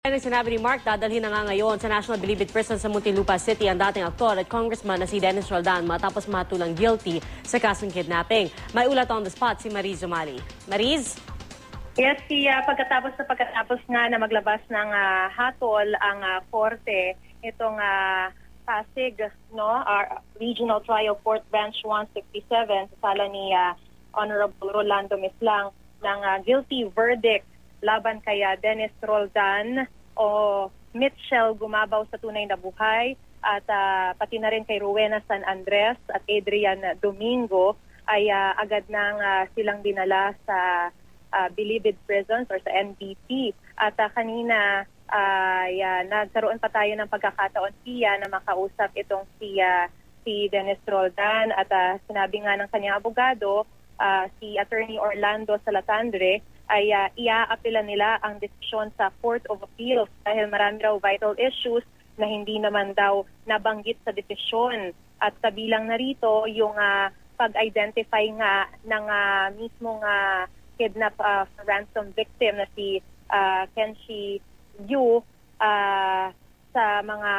Sinabi ni Mark, dadalhin na nga ngayon sa National Bilibid Prison sa Muntinlupa City ang dating aktor at congressman na si Dennis Roldan matapos matulang guilty sa kasong kidnapping. May ulat on the spot si Mariz Zumali. Mariz? Yes, pagkatapos nga na maglabas ng hatol ang korte, itong Pasig, Regional Trial Court Branch 167, sa sala ni Honorable Rolando Mislang ng guilty verdict laban kay Dennis Roldan o Mitchell Gumabaw sa tunay na buhay at pati na rin kay Rowena San Andres at Adrian Domingo ay agad nang silang dinala sa Bilibid Prisons or sa NBP. At kanina ay nagkaroon pa tayo ng pagkakataon na makausap itong si Dennis Roldan at sinabi nga ng kanyang abogado, si Attorney Orlando Salatandre, ay iaapila nila ang desisyon sa Court of Appeals dahil marami raw vital issues na hindi naman daw nabanggit sa desisyon. At kabilang na rito yung pag-identify nga ng mismong kidnap ransom victim na si Kenshi Yu sa mga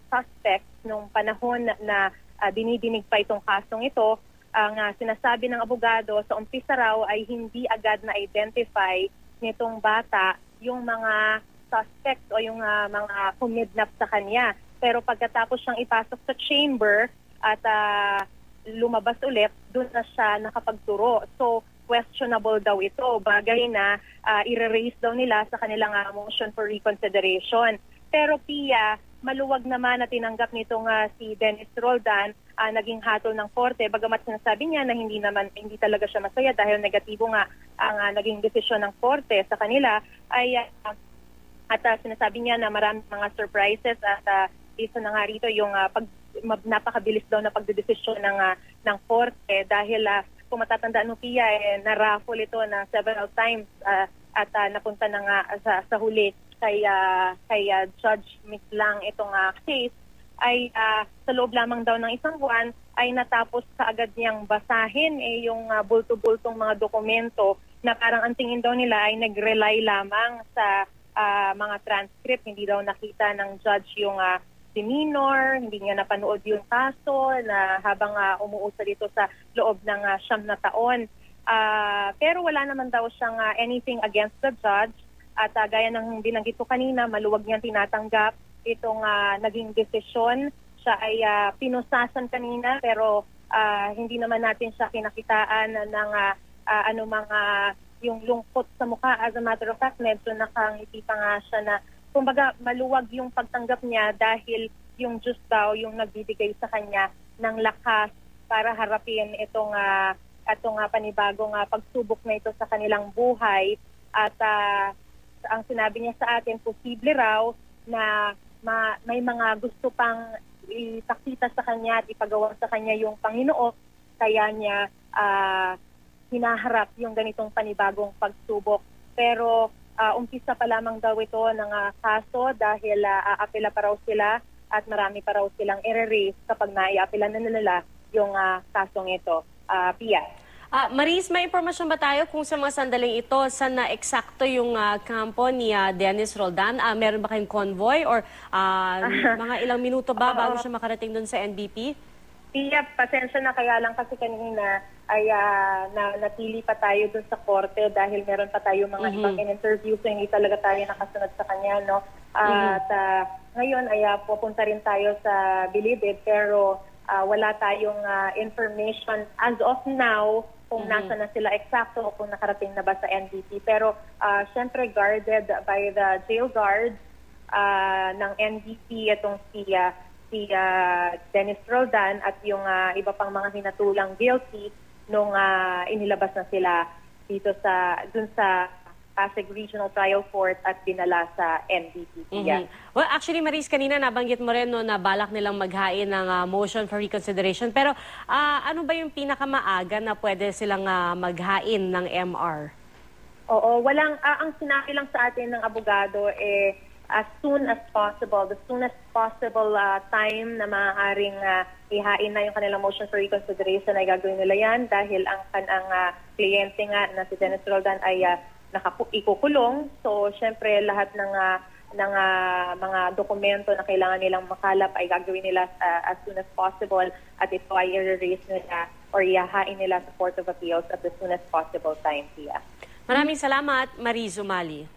suspects nung panahon na dinidinig pa itong kasong ito. Ang sinasabi ng abogado sa umpisa raw ay hindi agad na-identify nitong bata yung mga suspects o yung mga kumidnap sa kanya. Pero pagkatapos siyang ipasok sa chamber at lumabas ulit, doon na siya nakapagturo. So, questionable daw ito. Bagay na i-raise daw nila sa kanilang motion for reconsideration. Pero Pia, maluwag naman na tinanggap nitong si Dennis Roldan naging hatol ng korte, bagamat sinasabi niya na hindi talaga siya masaya dahil negatibo nga ang naging desisyon ng korte sa kanila ay at sinasabi niya na maraming mga surprises at isa na nga rito yung napakabilis daw na pagdedesisyon ng korte dahil kung matatandaan mo Pia, na-raffle ito na several times at napunta na nga sa huli kay Judge Mislang itong case ay sa loob lamang daw ng isang buwan ay natapos kaagad niyang basahin yung bulto-bultong mga dokumento na parang ang tingin daw nila ay nag-rely lamang sa mga transcript. Hindi daw nakita ng judge yung demeanor, hindi niya napanood yung kaso na habang umuusad dito sa loob ng 9 na taon. Pero wala naman daw siyang anything against the judge at gaya ng binanggit ko kanina, maluwag niyang tinatanggap itong naging desisyon. Siya ay pinusasan kanina pero hindi naman natin siya kinakitaan ng anumang yung lungkot sa mukha. As a matter of fact, medyo nakangiti pa nga siya na kumbaga maluwag yung pagtanggap niya dahil yung Diyos daw yung nagbibigay sa kanya ng lakas para harapin itong panibagong pagsubok na ito sa kanilang buhay. At ang sinabi niya sa atin, posible raw na may mga gusto pang ipakita sa kanya at ipagawa sa kanya yung Panginoon, kaya niya hinaharap yung ganitong panibagong pagsubok. Pero umpisa pa lamang daw ito ng kaso dahil aapila pa raw sila at marami pa raw silang i-release kapag naiapila na nila yung kasong ito. Pia. Mariz, may impormasyon ba tayo kung sa mga sandaling ito, saan na eksakto yung kampo ni Dennis Roldan? Meron ba kayong convoy or mga ilang minuto ba bago siya makarating doon sa NBP? Pia, pasensya na kaya lang kasi kanina ay natili pa tayo doon sa korte dahil meron pa tayo mga ibang in-interview so hindi talaga tayo nakasunod sa kanya. No? At ngayon ay pupunta rin tayo sa Bilibid pero wala tayong information as of now kung nasa na sila eksakto o kung nakarating na ba sa NBP. Pero syempre guarded by the jail guard ng NBP itong si Dennis Roldan at yung iba pang mga hinatulang guilty nung inilabas na sila dun sa Pasig Regional Trial Court at dinala sa NBP. Well, actually, Mariz, kanina nabanggit mo rin na balak nilang maghain ng motion for reconsideration. Pero ano ba yung pinakamaaga na pwede silang maghain ng MR? Oo, ang sinabi lang sa atin ng abogado as soon as possible, the soonest possible time na maaaring ihain na yung kanilang motion for reconsideration ay gagawin nila yan dahil ang kliyente nga na si Dennis Roldan ay ikukulong. So, syempre, lahat ng ng mga dokumento na kailangan nilang makalap ay gagawin nila as soon as possible at ito ay i-release nila or ihahain nila sa Court of Appeals at as soon as possible time, Pia. Maraming salamat, Marie Zumali.